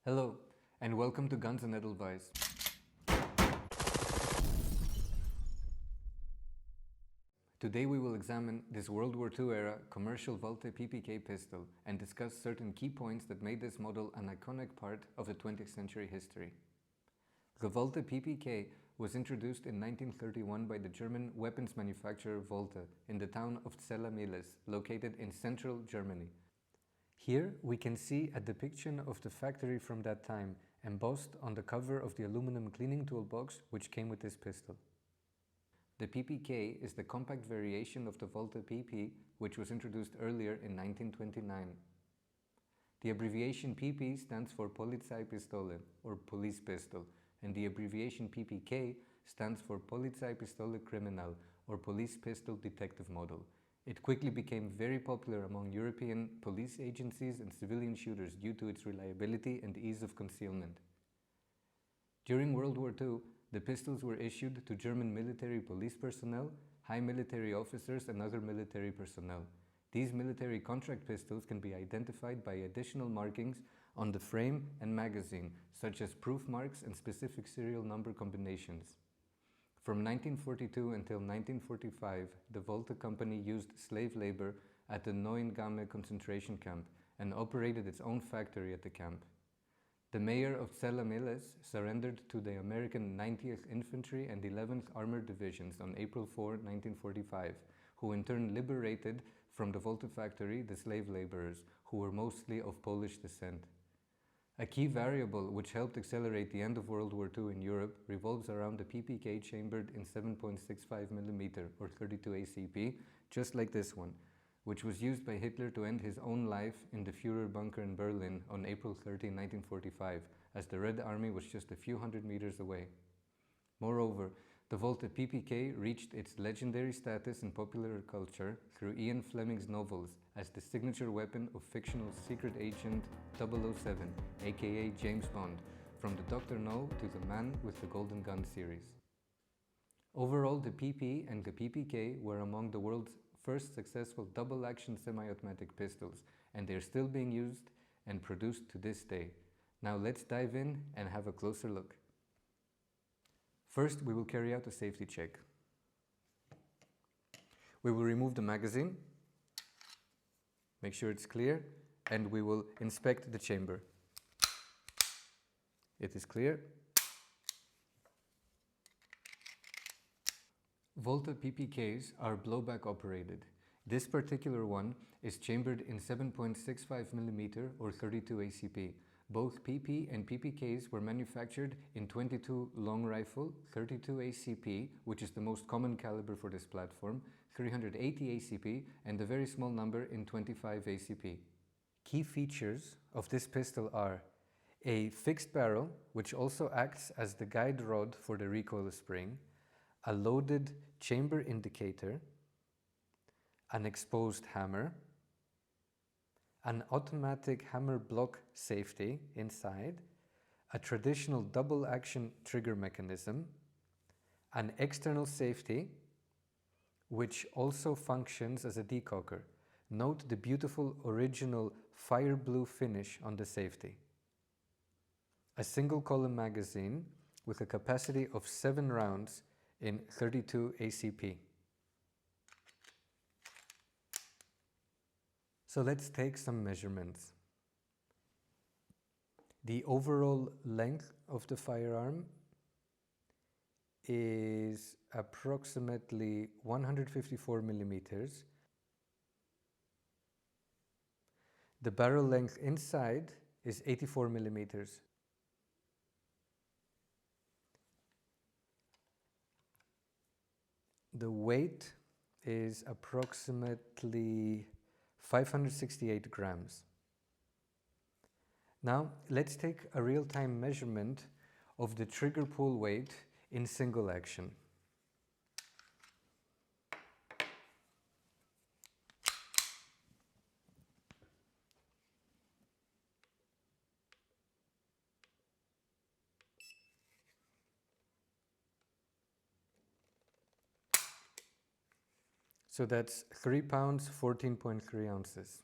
Hello, and welcome to Guns and Edelweiss. Today we will examine this World War II era commercial Walther PPK pistol and discuss certain key points that made this model an iconic part of the 20th century history. The Walther PPK was introduced in 1931 by the German weapons manufacturer Walther in the town of Zella-Mehlis, located in central Germany. Here we can see a depiction of the factory from that time, embossed on the cover of the aluminum cleaning toolbox which came with this pistol. The PPK is the compact variation of the Walther PP, which was introduced earlier in 1929. The abbreviation PP stands for Polizeipistole, or police pistol, and the abbreviation PPK stands for Polizeipistole Kriminal, or police pistol detective model. It quickly became very popular among European police agencies and civilian shooters due to its reliability and ease of concealment. During World War II, the pistols were issued to German military police personnel, high military officers and other military personnel. These military contract pistols can be identified by additional markings on the frame and magazine, such as proof marks and specific serial number combinations. From 1942 until 1945, the Walther company used slave labor at the Neuengamme concentration camp and operated its own factory at the camp. The mayor of Zella-Mehlis surrendered to the American 90th Infantry and 11th Armored Divisions on April 4, 1945, who in turn liberated from the Walther factory the slave laborers, who were mostly of Polish descent. A key variable which helped accelerate the end of World War II in Europe revolves around the PPK chambered in 7.65mm or 32 ACP, just like this one, which was used by Hitler to end his own life in the Führer bunker in Berlin on April 13, 1945, as the Red Army was just a few hundred meters away. Moreover, the Walther PPK reached its legendary status in popular culture through Ian Fleming's novels as the signature weapon of fictional secret agent 007, aka James Bond, from the Dr. No to the Man with the Golden Gun series. Overall, the PP and the PPK were among the world's first successful double-action semi-automatic pistols, and they are still being used and produced to this day. Now let's dive in and have a closer look. First, we will carry out a safety check. We will remove the magazine, make sure it's clear, and we will inspect the chamber. It is clear. Walther PPKs are blowback operated. This particular one is chambered in 7.65mm or 32 ACP. Both PP and PPKs were manufactured in 22 long rifle, 32 ACP, which is the most common caliber for this platform, 380 ACP, and a very small number in 25 ACP. Key features of this pistol are a fixed barrel, which also acts as the guide rod for the recoil spring, a loaded chamber indicator, an exposed hammer, an automatic hammer block safety inside, a traditional double-action trigger mechanism, an external safety, which also functions as a decocker. Note the beautiful original fire blue finish on the safety. A single column magazine with a capacity of 7 rounds in 32 ACP. So let's take some measurements. The overall length of the firearm is approximately 154 millimeters. The barrel length inside is 84 millimeters. The weight is approximately 568 grams. Now let's take a real-time measurement of the trigger pull weight in single action. So that's 3 pounds, 14.3 ounces.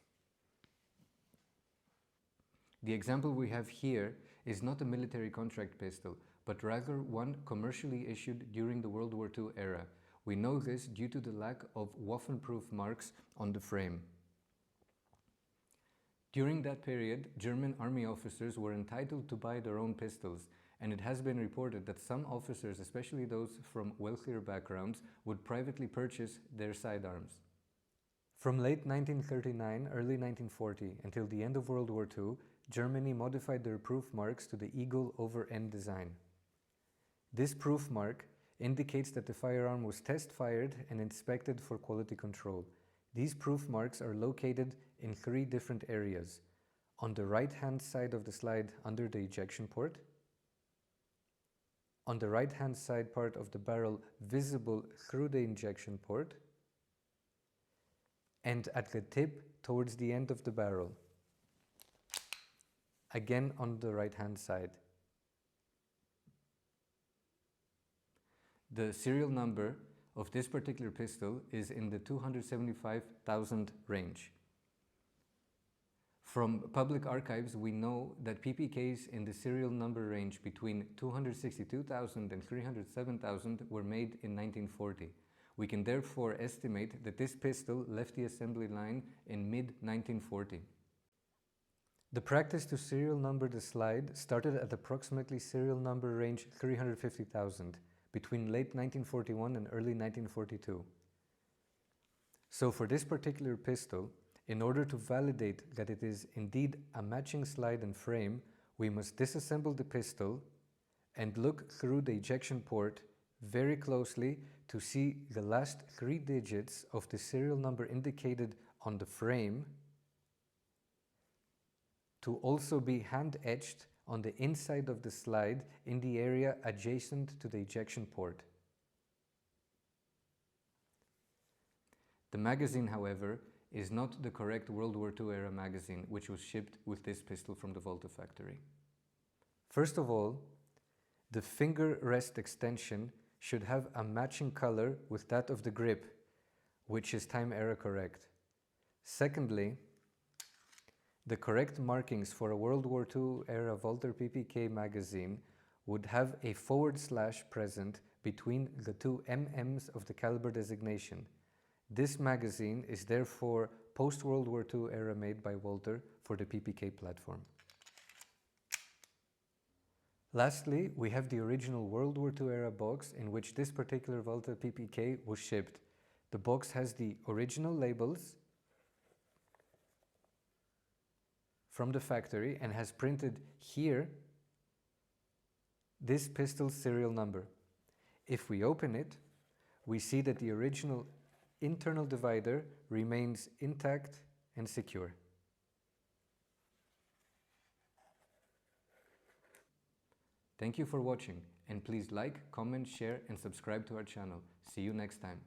The example we have here is not a military contract pistol, but rather one commercially issued during the World War II era. We know this due to the lack of Waffen-proof marks on the frame. During that period, German army officers were entitled to buy their own pistols, and it has been reported that some officers, especially those from wealthier backgrounds, would privately purchase their sidearms. From late 1939, early 1940 until the end of World War II, Germany modified their proof marks to the eagle over N design. This proof mark indicates that the firearm was test-fired and inspected for quality control. These proof marks are located in 3 different areas: on the right-hand side of the slide under the ejection port, on the right-hand side part of the barrel visible through the injection port, and at the tip towards the end of the barrel, again on the right-hand side. The serial number of this particular pistol is in the 275,000 range. From public archives, we know that PPKs in the serial number range between 262,000 and 307,000 were made in 1940. We can therefore estimate that this pistol left the assembly line in mid-1940. The practice to serial number the slide started at approximately serial number range 350,000 between late 1941 and early 1942. So for this particular pistol, in order to validate that it is indeed a matching slide and frame, we must disassemble the pistol and look through the ejection port very closely to see the last 3 digits of the serial number indicated on the frame to also be hand-etched on the inside of the slide in the area adjacent to the ejection port. The magazine, however, is not the correct World War II era magazine which was shipped with this pistol from the Walther factory. First of all, the finger rest extension should have a matching color with that of the grip, which is time era correct. Secondly, the correct markings for a World War II era Walther PPK magazine would have a forward slash present between the 2 MMs of the caliber designation. This magazine is therefore post-World War II era made by Walther for the PPK platform. Lastly, we have the original World War II era box in which this particular Walther PPK was shipped. The box has the original labels from the factory and has printed here this pistol's serial number. If we open it, we see that the original internal divider remains intact and secure. Thank you for watching, and please like, comment, share and subscribe to our channel. See you next time.